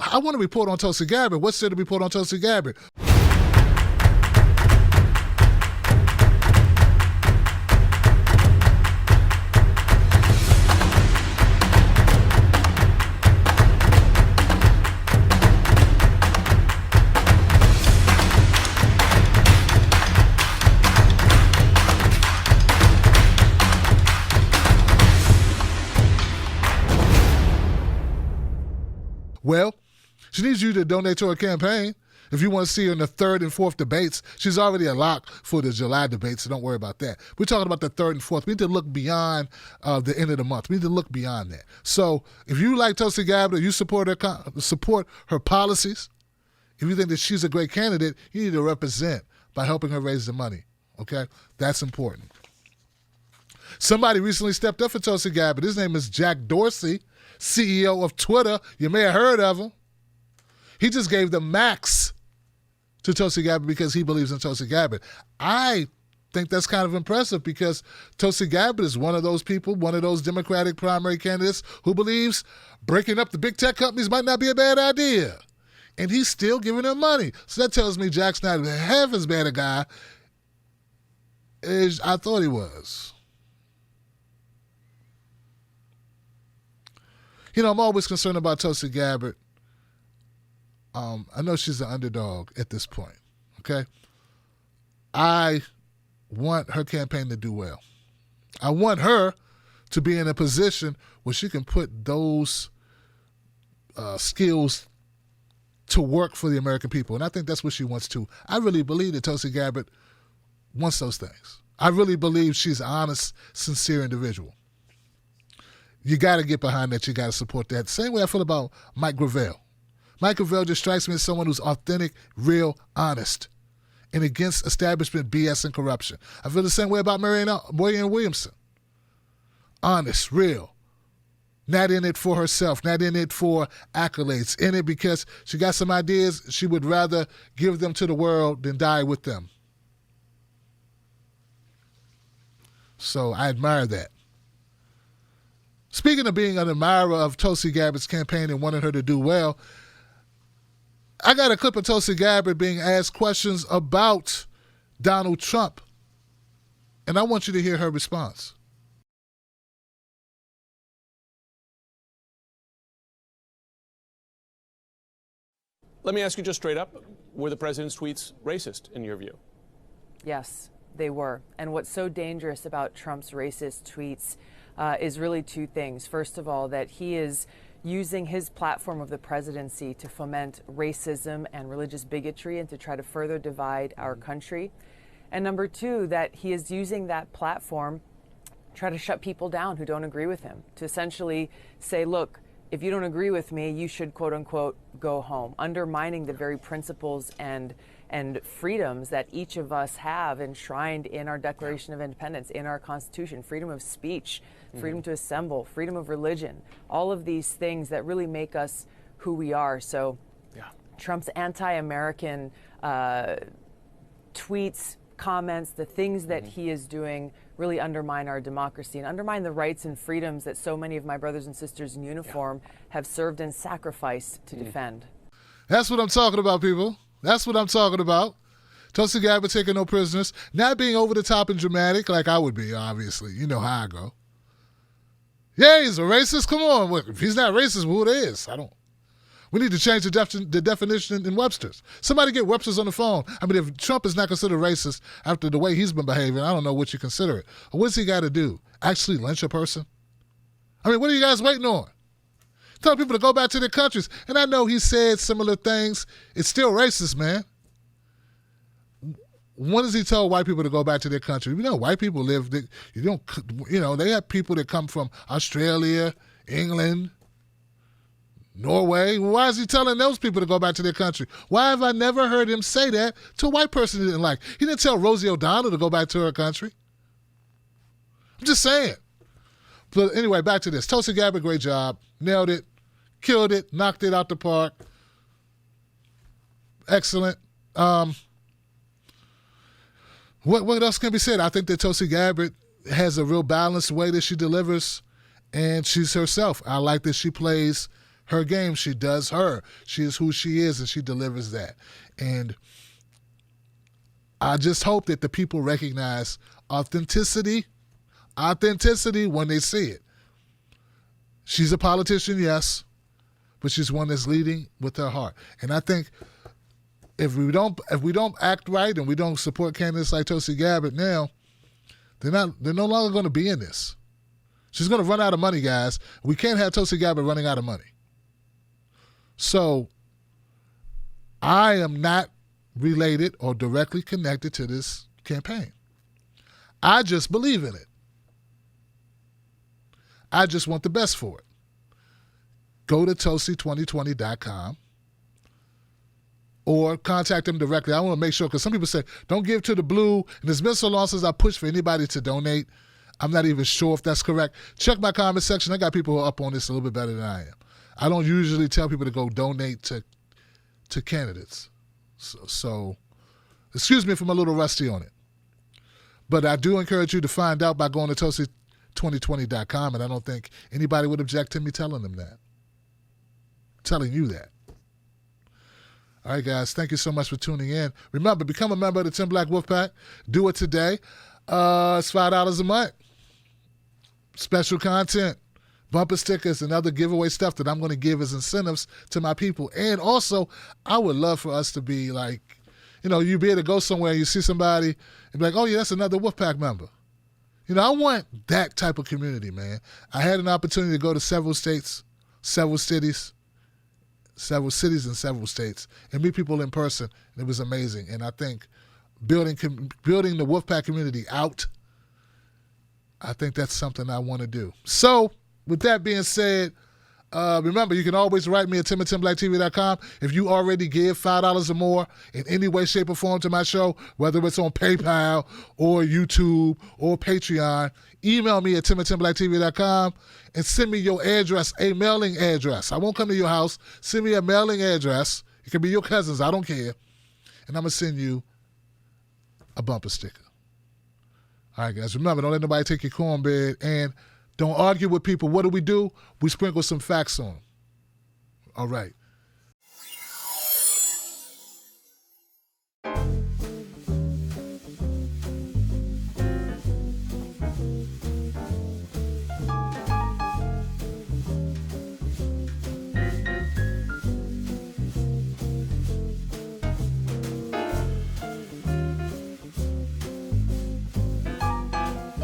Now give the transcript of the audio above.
I want to report on Tulsi Gabbard. What's there to report on Tulsi Gabbard? Well, she needs you to donate to her campaign. If you want to see her in the third and fourth debates, she's already a lock for the July debates, so don't worry about that. We're talking about the third and fourth. We need to look beyond the end of the month. We need to look beyond that. So if you like Tulsi Gabbard, you support her policies, if you think that she's a great candidate, you need to represent by helping her raise the money, okay? That's important. Somebody recently stepped up for Tulsi Gabbard. His name is Jack Dorsey, CEO of Twitter. You may have heard of him. He just gave the max to Tulsi Gabbard because he believes in Tulsi Gabbard. I think that's kind of impressive because Tulsi Gabbard is one of those people, one of those Democratic primary candidates who believes breaking up the big tech companies might not be a bad idea. And he's still giving them money. So that tells me Jack's not half as bad a guy as I thought he was. You know, I'm always concerned about Tulsi Gabbard. I know she's an underdog at this point, okay? I want her campaign to do well. I want her to be in a position where she can put those skills to work for the American people, and I think that's what she wants to. I really believe that Tulsi Gabbard wants those things. I really believe she's an honest, sincere individual. You got to get behind that. You got to support that. Same way I feel about Mike Gravel. Mike Gravel just strikes me as someone who's authentic, real, honest, and against establishment BS and corruption. I feel the same way about Marianne Williamson. Honest, real. Not in it for herself, not in it for accolades. In it because she got some ideas, she would rather give them to the world than die with them. So I admire that. Speaking of being an admirer of Tulsi Gabbard's campaign and wanting her to do well, I got a clip of Tulsi Gabbard being asked questions about Donald Trump, and I want you to hear her response. Let me ask you just straight up, were the president's tweets racist in your view? Yes, they were. And what's so dangerous about Trump's racist tweets is really two things. First of all, that he is using his platform of the presidency to foment racism and religious bigotry and to try to further divide our country. And number two, that he is using that platform to try to shut people down who don't agree with him, to essentially say, look, if you don't agree with me, you should, quote unquote, go home, undermining the very principles and freedoms that each of us have enshrined in our Declaration of Independence, in our Constitution: freedom of speech, freedom to assemble, freedom of religion, all of these things that really make us who we are. So Trump's anti-American tweets, comments, the things that he is doing really undermine our democracy and undermine the rights and freedoms that so many of my brothers and sisters in uniform have served and sacrificed to defend. That's what I'm talking about, people. That's what I'm talking about. Tulsi Gabbard taking no prisoners, not being over the top and dramatic like I would be, obviously. You know how I go. Yeah, he's a racist. Come on. If he's not racist, who it is? We need to change the definition in Webster's. Somebody get Webster's on the phone. I mean, if Trump is not considered racist after the way he's been behaving, I don't know what you consider it. Or what's he got to do? Actually lynch a person? I mean, what are you guys waiting on? Tell people to go back to their countries. And I know he said similar things. It's still racist, man. When has he told white people to go back to their country? You know, white people they have people that come from Australia, England, Norway. Why is he telling those people to go back to their country? Why have I never heard him say that to a white person he didn't like? He didn't tell Rosie O'Donnell to go back to her country. I'm just saying. But anyway, back to this. Tulsi Gabbard, great job. Nailed it. Killed it. Knocked it out the park. Excellent. What else can be said? I think that Tulsi Gabbard has a real balanced way that she delivers, and she's herself. I like that she plays her game. She does her. She is who she is, and she delivers that. And I just hope that the people recognize authenticity when they see it. She's a politician, yes, but she's one that's leading with her heart. And I think if we don't act right and we don't support candidates like Tulsi Gabbard now, they're no longer going to be in this. She's going to run out of money, guys. We can't have Tulsi Gabbard running out of money. So I am not related or directly connected to this campaign. I just believe in it. I just want the best for it. Go to Tulsi2020.com or contact them directly. I want to make sure, because some people say, don't give to the blue. And it's been so long since I pushed for anybody to donate. I'm not even sure if that's correct. Check my comment section. I got people who are up on this a little bit better than I am. I don't usually tell people to go donate to candidates. So excuse me if I'm a little rusty on it. But I do encourage you to find out by going to Tulsi2020.com, and I don't think anybody would object to me telling you that. All right, guys, thank you so much for tuning in. Remember, become a member of the Tim Black Wolfpack. Do it today. It's $5 a month. Special content, bumper stickers, and other giveaway stuff that I'm going to give as incentives to my people. And also, I would love for us to be like, you be able to go somewhere and you see somebody and be like, oh, yeah, that's another Wolfpack member. I want that type of community, man. I had an opportunity to go to several states, several cities and several states, and meet people in person. And it was amazing. And I think building the Wolfpack community out, I think that's something I want to do. So with that being said, remember, you can always write me at tim@timblacktv.com. If you already give $5 or more in any way, shape, or form to my show, whether it's on PayPal or YouTube or Patreon, email me at tim@timblacktv.com and send me your address, a mailing address. I won't come to your house. Send me a mailing address. It can be your cousin's. I don't care. And I'm going to send you a bumper sticker. All right, guys. Remember, don't let nobody take your cornbread, and don't argue with people. What do? We sprinkle some facts on them. All right.